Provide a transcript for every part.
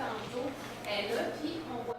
tantôt est là, puis on voit...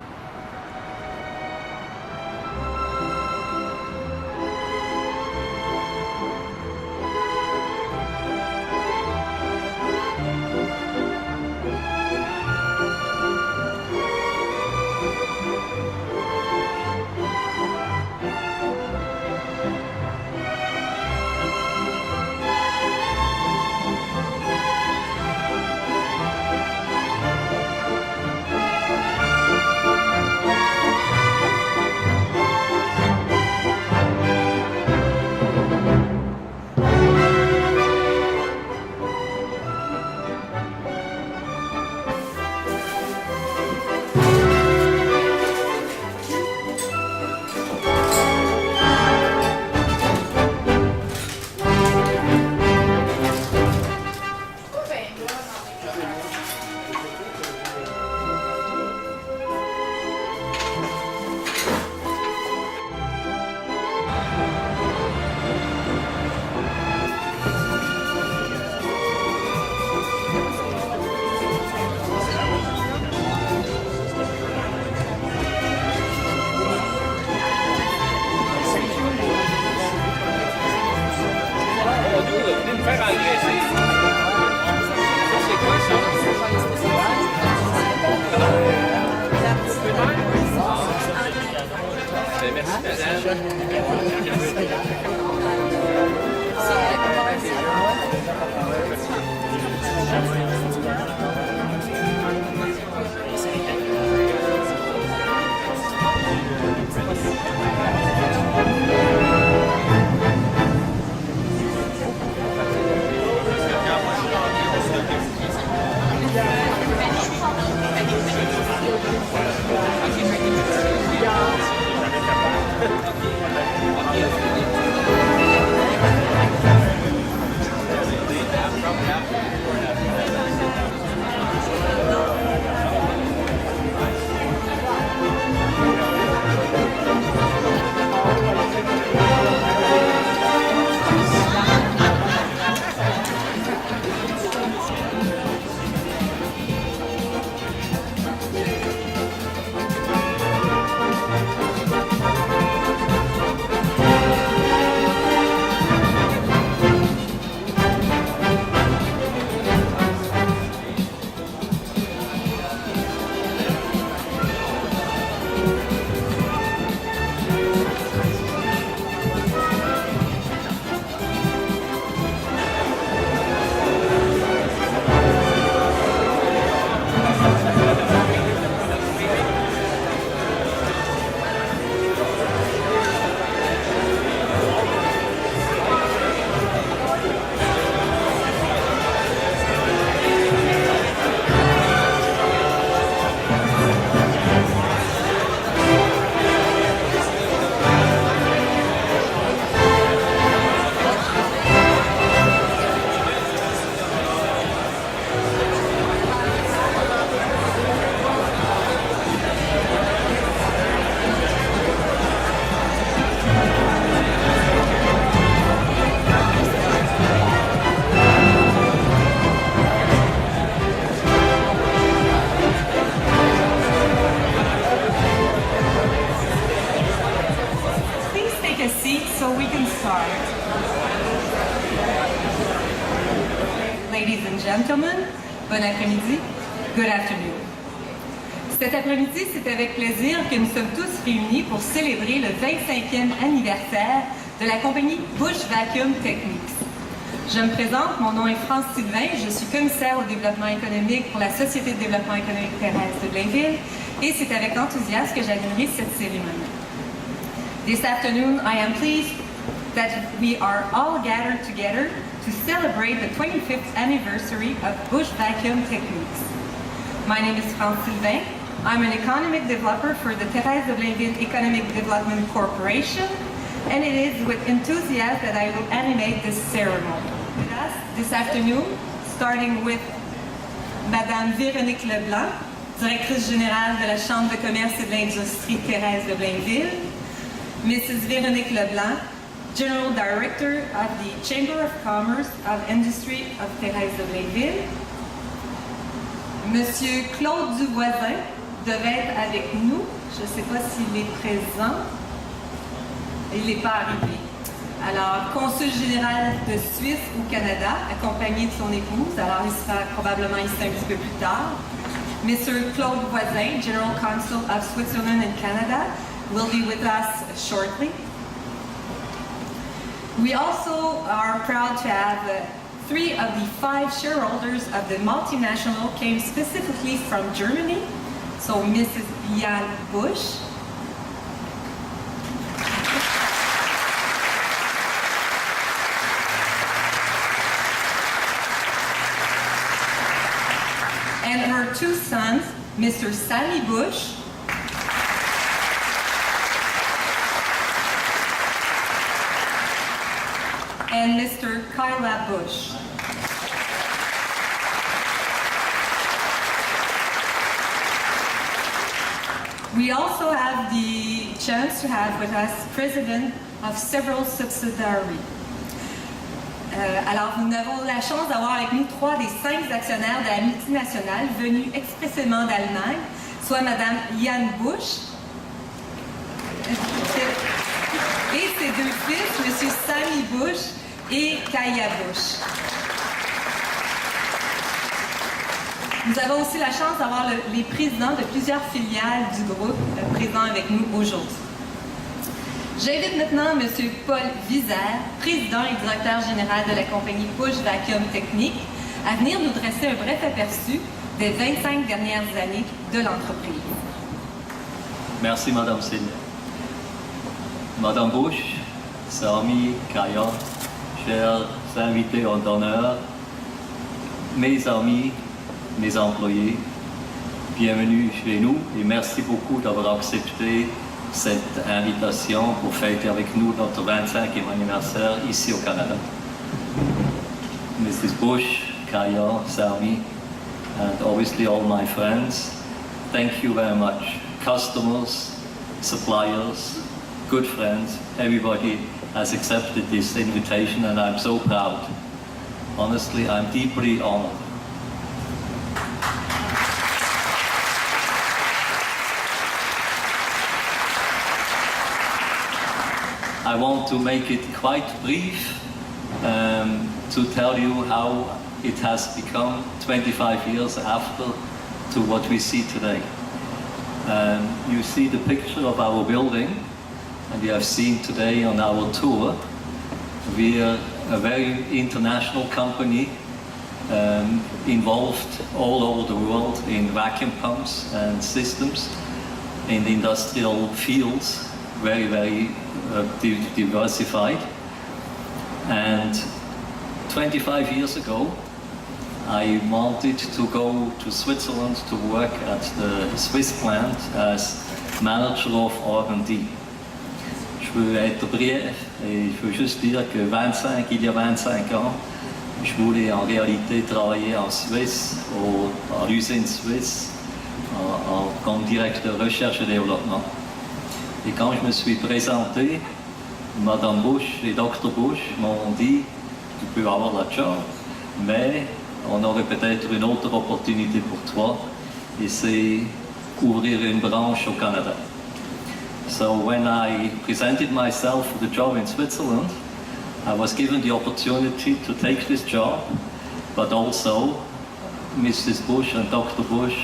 Ladies and gentlemen, bon après-midi, good afternoon. Cet après-midi, c'est avec plaisir que nous sommes tous réunis pour célébrer le 25e anniversaire de la compagnie Bush Vacuum Techniques. Je me présente, mon nom est France Sylvain, je suis commissaire au développement économique pour la Société de développement économique Thérèse de Blainville et c'est avec enthousiasme que j'animerai cette cérémonie. This afternoon, I am pleased that we are all gathered together to celebrate the 25th anniversary of Bush Vacuum Techniques. My name is France Sylvain. I'm an economic developer for the Thérèse de Blainville Economic Development Corporation, and it is with enthusiasm that I will animate this ceremony. With us this afternoon, starting with Madame Véronique Leblanc, Directrice générale de la Chambre de commerce et de l'industrie Thérèse de Blainville, Mrs. Véronique Leblanc, General Director of the Chamber of Commerce of Industry of Thérèse de Blainville, Monsieur Claude Duvoisin devait être avec nous. Je ne sais pas s'il est présent. Il n'est pas arrivé. Alors, consul général de Suisse au Canada, accompagné de son épouse. Alors, il sera probablement ici un petit peu plus tard. Mr. Claude Voisin, General Consul of Switzerland in Canada, will be with us shortly. We also are proud to have 3 of the 5 shareholders of the multinational came specifically from Germany. So Mrs. Jan Busch, and her 2 sons, Mr. Sammy Busch and Mr. Kyla Busch. We also have the chance to have with us president of several subsidiaries. Alors, nous avons la chance d'avoir avec nous 3 des 5 actionnaires de la multinationale venus expressément d'Allemagne, soit Madame Jan Busch et ses 2 fils, Monsieur Sammy Busch et Kaya Busch. Nous avons aussi la chance d'avoir les présidents de plusieurs filiales du groupe présents avec nous aujourd'hui. J'invite maintenant M. Paul Vizère, président et directeur général de la compagnie Busch Vacuum Technique, à venir nous dresser un bref aperçu des 25 dernières années de l'entreprise. Merci, Madame Sylvia. Madame Busch, Sami, Kaya, chers invités en honneur, mes amis, mes employés, bienvenue chez nous et merci beaucoup d'avoir accepté cette invitation pour fêter avec nous notre 25e anniversaire ici au Canada. Mrs. Busch, Kaya, Sami, and obviously all my friends, thank you very much. Customers, suppliers, good friends, everybody has accepted this invitation and I'm so proud. Honestly, I'm deeply honored. I want to make it quite brief to tell you how it has become 25 years after to what we see today. You see the picture of our building and you have seen today on our tour. We are a very international company involved all over the world in vacuum pumps and systems in the industrial fields, very diversified. And 25 years ago, I wanted to go to Switzerland to work at the Swiss plant as manager of R&D. Je veux être bref et je veux juste dire que il y a 25 ans, je voulais en réalité travailler en Suisse, à l'usine suisse, comme directeur de recherche et développement. Et quand je me suis présenté, Madame Busch et Dr. Busch m'ont dit « Tu peux avoir la job, mais on aurait peut-être une autre opportunité pour toi, et c'est ouvrir une branche au Canada. » So when I presented myself for the job in Switzerland, I was given the opportunity to take this job, but also Mrs. Busch and Dr. Busch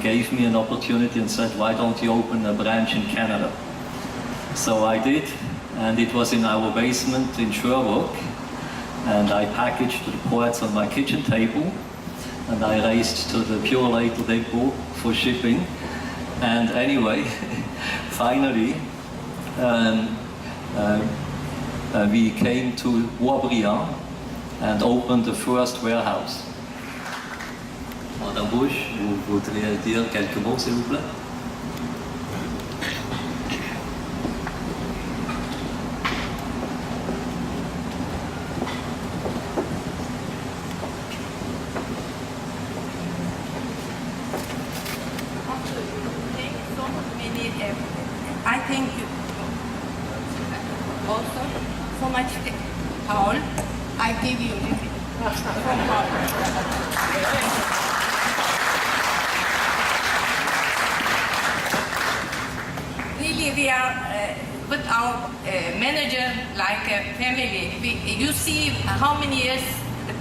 gave me an opportunity and said, why don't you open a branch in Canada? So I did, and it was in our basement in Sherbrooke, and I packaged the parts on my kitchen table, and I raced to the Purolator depot for shipping. And anyway, finally, we came to Boisbriand and opened the first warehouse. Madame Busch, vous voudriez dire quelques mots, s'il vous plaît? I thank you also so much, Paul. I give you from Paul. we are with our manager like a family. You see how many years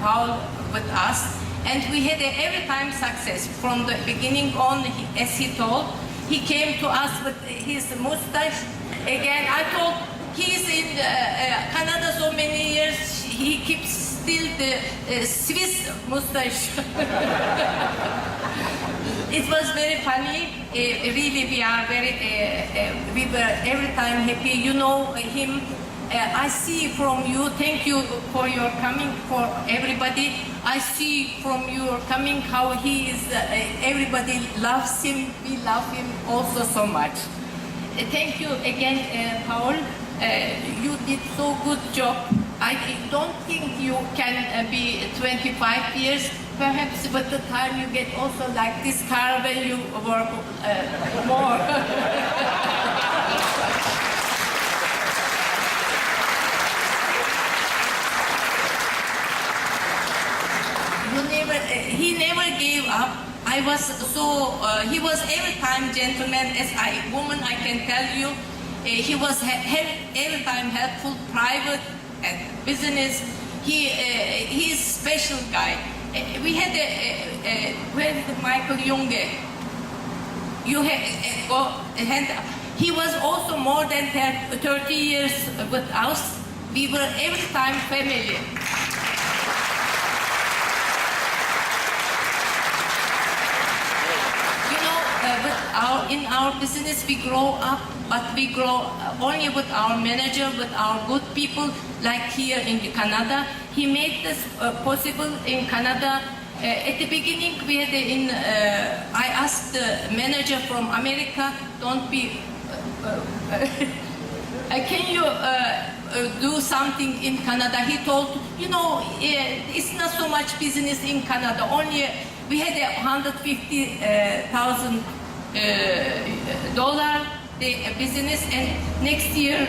Paul with us, and we had every time success from the beginning on. As he told, he came to us with his mustache. Again, I told he's in Canada so many years. He keeps still the Swiss mustache. It was very funny. Really, we are very. We were every time happy. You know him. I see from you. Thank you for your coming. For everybody, I see from your coming how he is. Everybody loves him. We love him also so much. Thank you again, Paul. You did so good job. I don't think you can be 25 years. Perhaps by the time you get also like this car when you work more. He never gave up. I was so, he was every time gentleman, as woman I can tell you. He was every time helpful, private, and business. He's special guy. We had where is Michael Junge? You had, he was also more than 30 years with us. We were every time family. In our business, we grow up, but we grow only with our manager, with our good people, like here in Canada. He made this possible in Canada. At the beginning, we had I asked the manager from America, don't be, can you do something in Canada? He told, you know, it's not so much business in Canada. Only we had $150,000 the business, and next year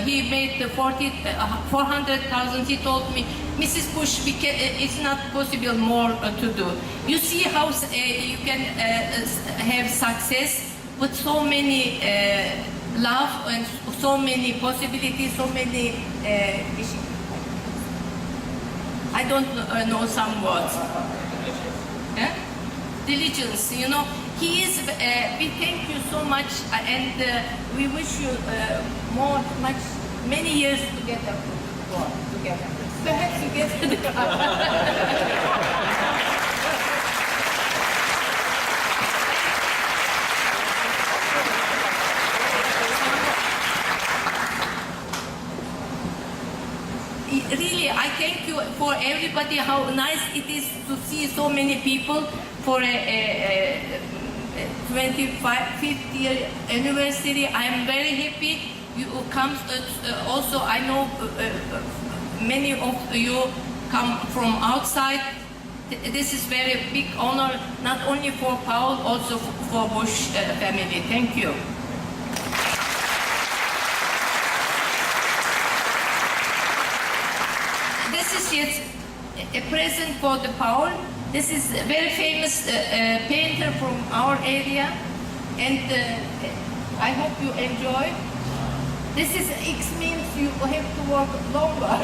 he made the 400,000. He told me, Mrs. Bush, it's not possible more to do. You see how you can have success with so many love and so many possibilities, so many I don't know some words. Diligence, you know. He is, we thank you so much, and we wish you many years together. Perhaps you get the car. Really, I thank you for everybody, how nice it is to see so many people for a 25th year anniversary. I am very happy you come. Also, I know many of you come from outside. This is very big honor, not only for Paul, also for Bush family. Thank you. This is yet a present for the Paul. This is a very famous painter from our area, and I hope you enjoy. This is X means you have to work longer.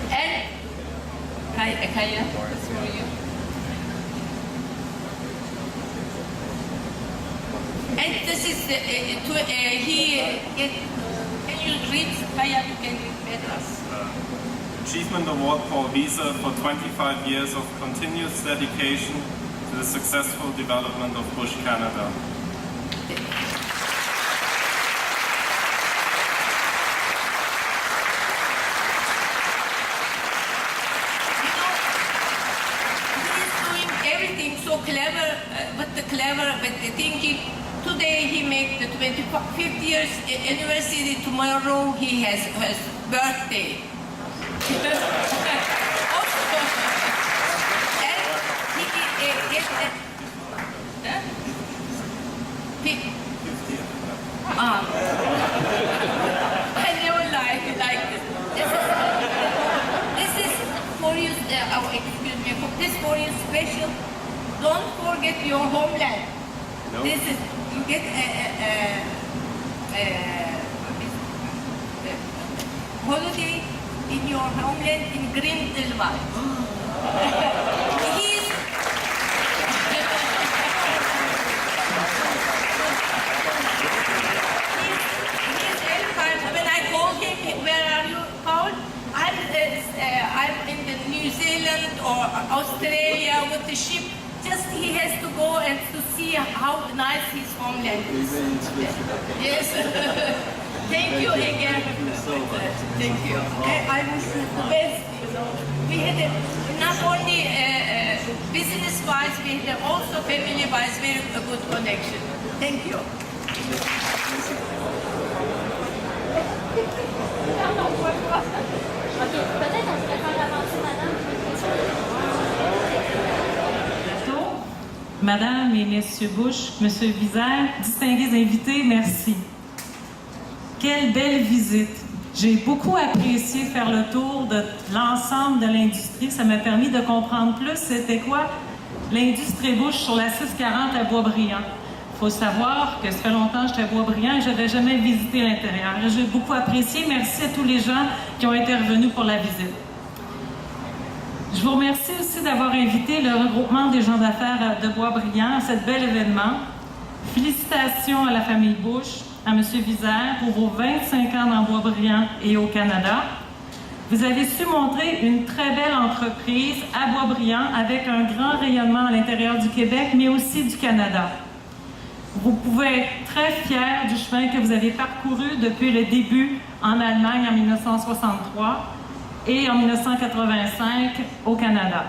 And Kaya, it's for you. And this is can you read, Kaya? You can read better. Achievement Award Paul Wiese for 25 years of continuous dedication to the successful development of Bush Canada. He's doing everything so clever, with the thinking. Today he made the 25th years anniversary. Tomorrow he has his birthday. I never like this. This is for you. Excuse me. This for you special. Don't forget your homeland. No? This is, you get a holiday in your homeland in Grindelwald. He's every time when I call him, where are you, Paul? I'm in the New Zealand or Australia with the ship. Just he has to go and to see how nice his homeland is. Yes. Thank you again. Thank you. I wish you the best. We had not only business-wise, we had also family-wise very good connection. Thank you. Peut-être on pourrait faire avancer madame. Madame et Messieurs Bush, Monsieur Vizère, distingués invités, merci. Quelle belle visite! J'ai beaucoup apprécié faire le tour de l'ensemble de l'industrie. Ça m'a permis de comprendre plus c'était quoi l'industrie Bush sur la 640 à Boisbriand. Il faut savoir que ça fait longtemps que j'étais à Boisbriand et je n'avais jamais visité l'intérieur. J'ai beaucoup apprécié. Merci à tous les gens qui ont été revenus pour la visite. Je vous remercie aussi d'avoir invité le regroupement des gens d'affaires de Boisbriand à ce bel événement. Félicitations à la famille Bush, à M. Vizère pour vos 25 ans dans Boisbriand et au Canada. Vous avez su montrer une très belle entreprise à Boisbriand avec un grand rayonnement à l'intérieur du Québec, mais aussi du Canada. Vous pouvez être très fiers du chemin que vous avez parcouru depuis le début en Allemagne en 1963 et en 1985 au Canada.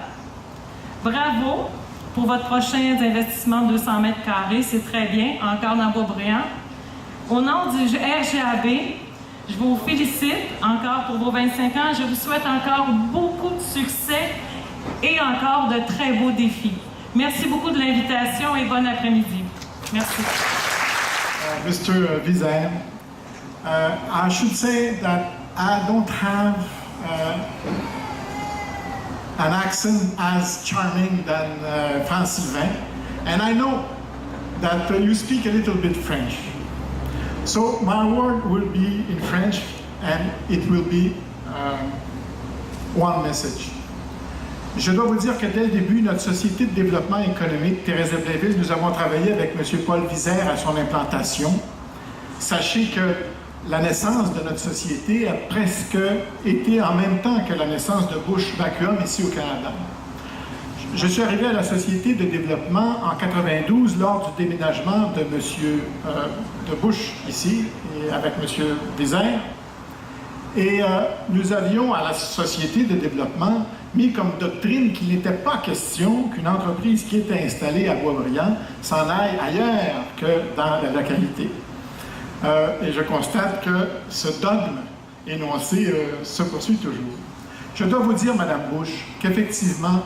Bravo pour votre prochain investissement de 200 mètres carrés, c'est très bien, encore dans Boisbriand. Au nom du RGAB, je vous félicite encore pour vos 25 ans. Je vous souhaite encore beaucoup de succès et encore de très beaux défis. Merci beaucoup de l'invitation et bon après-midi. Merci. Mr. Vizère, I should say that I don't have an accent as charming than Franz Sylvain, and I know that you speak a little bit French. So my word will be in French, and it will be one message. Je dois vous dire que dès le début, notre société de développement économique, Thérèse de Blainville, nous avons travaillé avec M. Paul Vizère à son implantation. Sachez que la naissance de notre société a presque été en même temps que la naissance de Bush Vacuum ici au Canada. Je suis arrivé à la société de développement en 92 lors du déménagement de de Bush ici, avec M. Vizère. Et nous avions à la société de développement mis comme doctrine qu'il n'était pas question qu'une entreprise qui était installée à Boisbriand s'en aille ailleurs que dans la localité. Et je constate que ce dogme énoncé se poursuit toujours. Je dois vous dire, Madame Bush, qu'effectivement,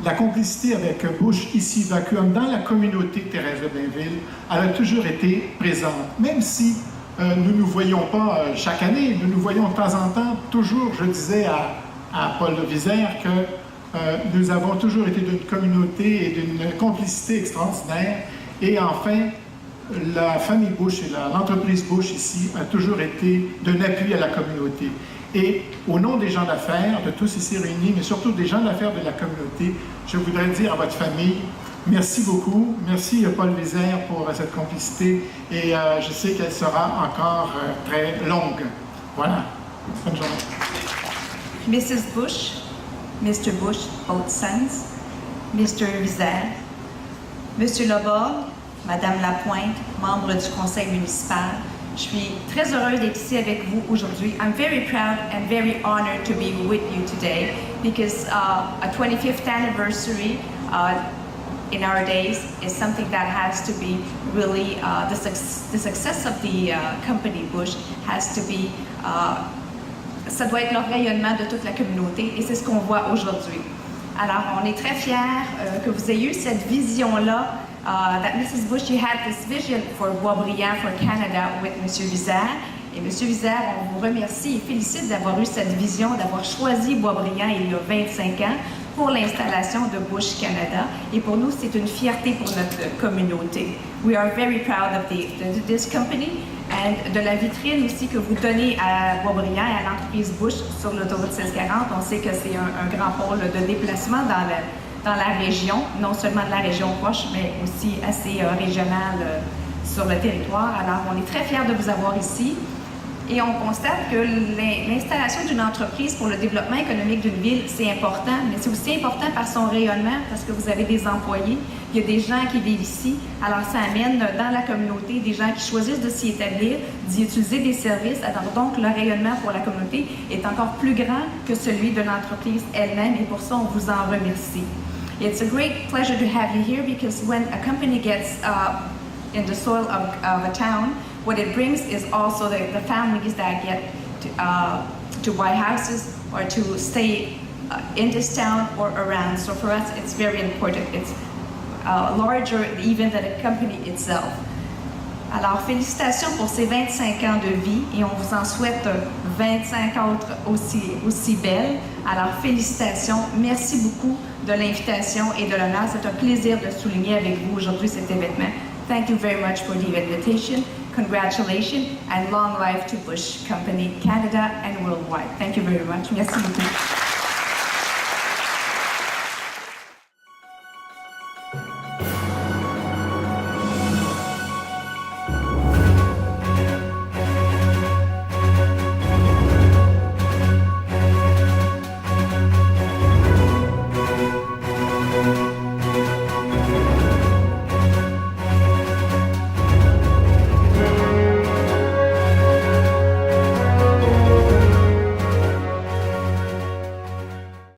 la complicité avec Bush ici, Vacuum, dans la communauté Thérèse de Blainville, elle a toujours été présente. Même si nous ne nous voyons pas chaque année, nous nous voyons de temps en temps, toujours, je disais à Paul Vizère que nous avons toujours été d'une communauté et d'une complicité extraordinaire. Et enfin, la famille Bush et l'entreprise Bush ici a toujours été d'un appui à la communauté. Et au nom des gens d'affaires, de tous ici réunis, mais surtout des gens d'affaires de la communauté, je voudrais dire à votre famille, merci beaucoup. Merci Paul Vizère pour cette complicité et je sais qu'elle sera encore très longue. Voilà. Bonne journée. Mrs. Bush, Mr. Bush, both sons, Mr. Vizère, Monsieur Laborde, Madame Lapointe, membre du conseil municipal, je suis très heureuse d'être ici avec vous aujourd'hui. I'm very proud and very honored to be with you today because a 25th anniversary in our days is something that has to be really, the success of the company Bush has to be, ça doit être le rayonnement de toute la communauté et c'est ce qu'on voit aujourd'hui. Alors, on est très fiers que vous ayez eu cette vision-là, that Mrs. Bush, you had this vision for Boisbriand, for Canada with M. Vizère. Et M. Vizère, on vous remercie et félicite d'avoir eu cette vision, d'avoir choisi Boisbriand il y a 25 ans pour l'installation de Bush Canada. Et pour nous, c'est une fierté pour notre communauté. We are very proud of this company and de la vitrine aussi que vous donnez à Boisbriand et à l'entreprise Bush sur l'autoroute 1640. On sait que c'est un grand pôle de déplacement dans la région, non seulement de la région proche, mais aussi assez régionale sur le territoire. Alors, on est très fiers de vous avoir ici. Et on constate que l'installation d'une entreprise pour le développement économique d'une ville, c'est important, mais c'est aussi important par son rayonnement, parce que vous avez des employés, il y a des gens qui vivent ici. Alors, ça amène dans la communauté des gens qui choisissent de s'y établir, d'y utiliser des services. Alors, donc, le rayonnement pour la communauté est encore plus grand que celui de l'entreprise elle-même, et pour ça, on vous en remercie. It's a great pleasure to have you here, because when a company gets in the soil of a town, what it brings is also the families that get to buy houses or to stay in this town or around. So for us, it's very important. It's larger even than the company itself. Alors, félicitations pour ces 25 ans de vie et on vous en souhaite 25 autres aussi belles. Alors, félicitations. Merci beaucoup de l'invitation et de l'honneur. C'est un plaisir de souligner avec vous aujourd'hui cet événement. Thank you very much for the invitation. Congratulations and long life to Bush Company Canada and worldwide. Thank you very much. Merci beaucoup.